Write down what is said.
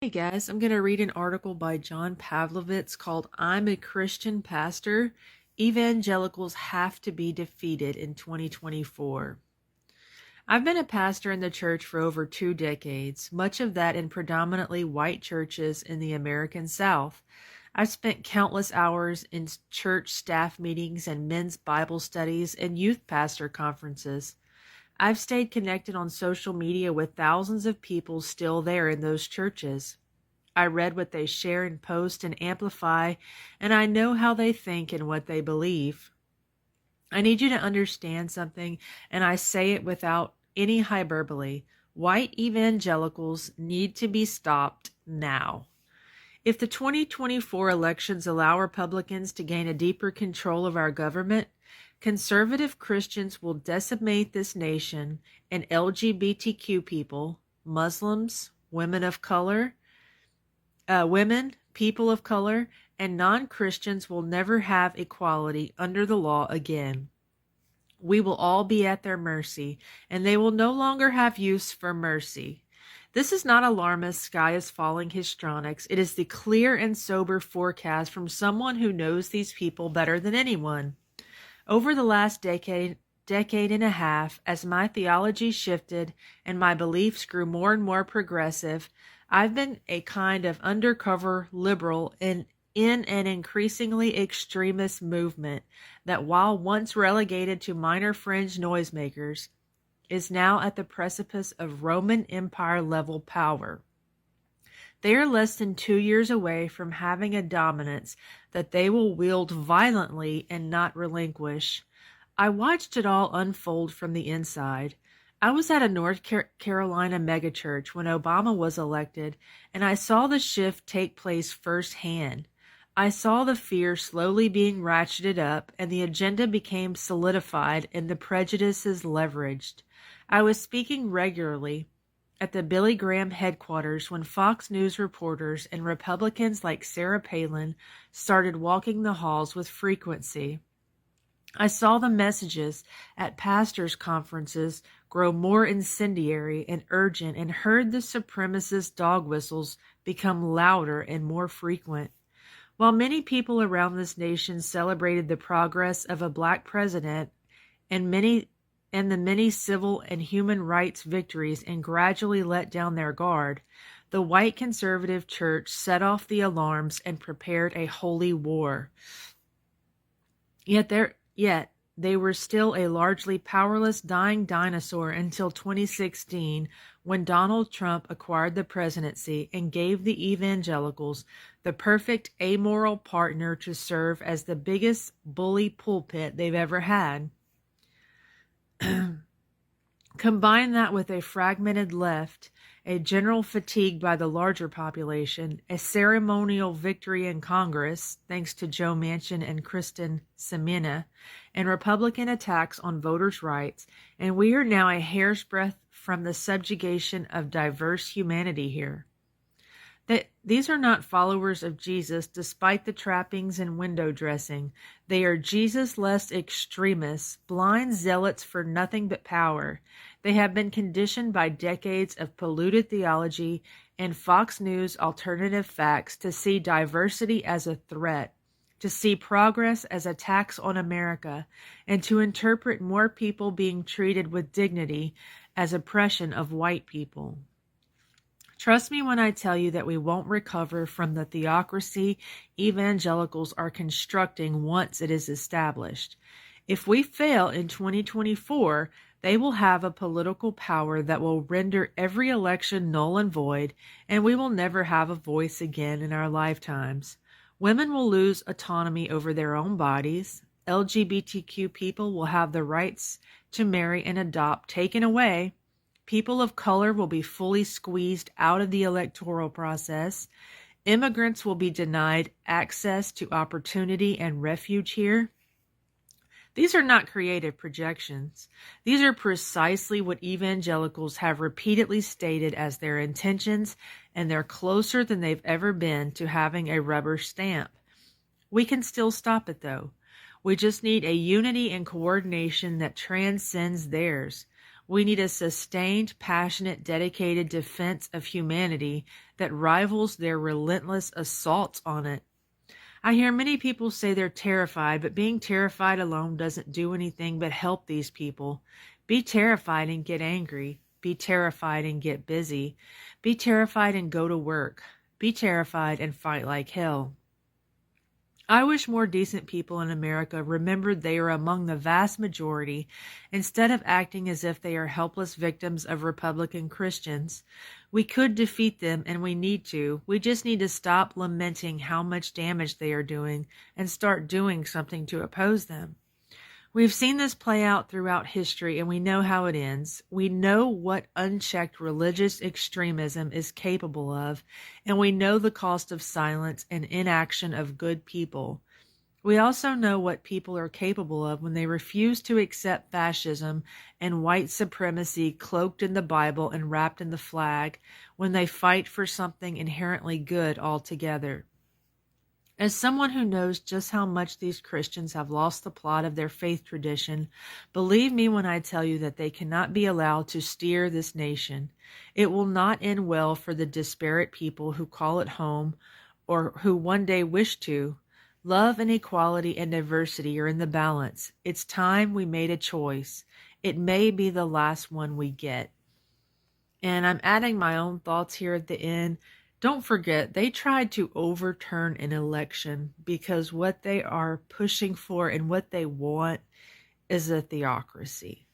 Hey guys, I'm going to read an article by John Pavlovitz called I'm a Christian Pastor. Evangelicals Have to Be Defeated in 2024. I've been a pastor in the church for over 2 decades, much of that in predominantly white churches in the American South. I've spent countless hours in church staff meetings and men's Bible studies and youth pastor conferences. I've stayed connected on social media with thousands of people still there in those churches. I read what they share and post and amplify, and I know how they think and what they believe. I need you to understand something, and I say it without any hyperbole. White evangelicals need to be stopped now. If the 2024 elections allow Republicans to gain a deeper control of our government, conservative Christians will decimate this nation, and LGBTQ people, Muslims, women, people of color, and non-Christians will never have equality under the law again. We will all be at their mercy, and they will no longer have use for mercy. This is not alarmist sky is falling histrionics. It is the clear and sober forecast from someone who knows these people better than anyone. Over the last decade and a half, as my theology shifted and my beliefs grew more and more progressive, I've been a kind of undercover liberal in an increasingly extremist movement that, while once relegated to minor fringe noisemakers, is now at the precipice of Roman Empire level power. They are less than 2 years away from having a dominance that they will wield violently and not relinquish. I watched it all unfold from the inside. I was at a North Carolina megachurch when Obama was elected, and I saw the shift take place firsthand. I saw the fear slowly being ratcheted up, and the agenda became solidified and the prejudices leveraged. I was speaking regularly at the Billy Graham headquarters when Fox News reporters and Republicans like Sarah Palin started walking the halls with frequency. I saw the messages at pastors' conferences grow more incendiary and urgent and heard the supremacist dog whistles become louder and more frequent. While many people around this nation celebrated the progress of a black president and the many civil and human rights victories and gradually let down their guard, the white conservative church set off the alarms and prepared a holy war. Yet they were still a largely powerless, dying dinosaur until 2016, when Donald Trump acquired the presidency and gave the evangelicals the perfect amoral partner to serve as the biggest bully pulpit they've ever had. Combine that with a fragmented left, a general fatigue by the larger population, a ceremonial victory in Congress, thanks to Joe Manchin and Kristen Sinema, and Republican attacks on voters' rights, and we are now a hair's breadth from the subjugation of diverse humanity here. These are not followers of Jesus despite the trappings and window dressing. They are Jesus-less extremists, blind zealots for nothing but power. They have been conditioned by decades of polluted theology and Fox News alternative facts to see diversity as a threat, to see progress as a tax on America, and to interpret more people being treated with dignity as oppression of white people. Trust me when I tell you that we won't recover from the theocracy evangelicals are constructing once it is established. If we fail in 2024, they will have a political power that will render every election null and void, and we will never have a voice again in our lifetimes. Women will lose autonomy over their own bodies. LGBTQ people will have the rights to marry and adopt taken away. People of color will be fully squeezed out of the electoral process. Immigrants will be denied access to opportunity and refuge here. These are not creative projections. These are precisely what evangelicals have repeatedly stated as their intentions, and they're closer than they've ever been to having a rubber stamp. We can still stop it, though. We just need a unity and coordination that transcends theirs. We need a sustained, passionate, dedicated defense of humanity that rivals their relentless assaults on it. I hear many people say they're terrified, but being terrified alone doesn't do anything but help these people. Be terrified and get angry. Be terrified and get busy. Be terrified and go to work. Be terrified and fight like hell. I wish more decent people in America remembered they are among the vast majority instead of acting as if they are helpless victims of Republican Christians. We could defeat them, and we need to. We just need to stop lamenting how much damage they are doing and start doing something to oppose them. We've seen this play out throughout history, and we know how it ends. We know what unchecked religious extremism is capable of, and we know the cost of silence and inaction of good people. We also know what people are capable of when they refuse to accept fascism and white supremacy cloaked in the Bible and wrapped in the flag, when they fight for something inherently good altogether. As someone who knows just how much these Christians have lost the plot of their faith tradition, believe me when I tell you that they cannot be allowed to steer this nation. It will not end well for the disparate people who call it home or who one day wish to. Love and equality and diversity are in the balance. It's time we made a choice. It may be the last one we get. And I'm adding my own thoughts here at the end. Don't forget, they tried to overturn an election because what they are pushing for and what they want is a theocracy.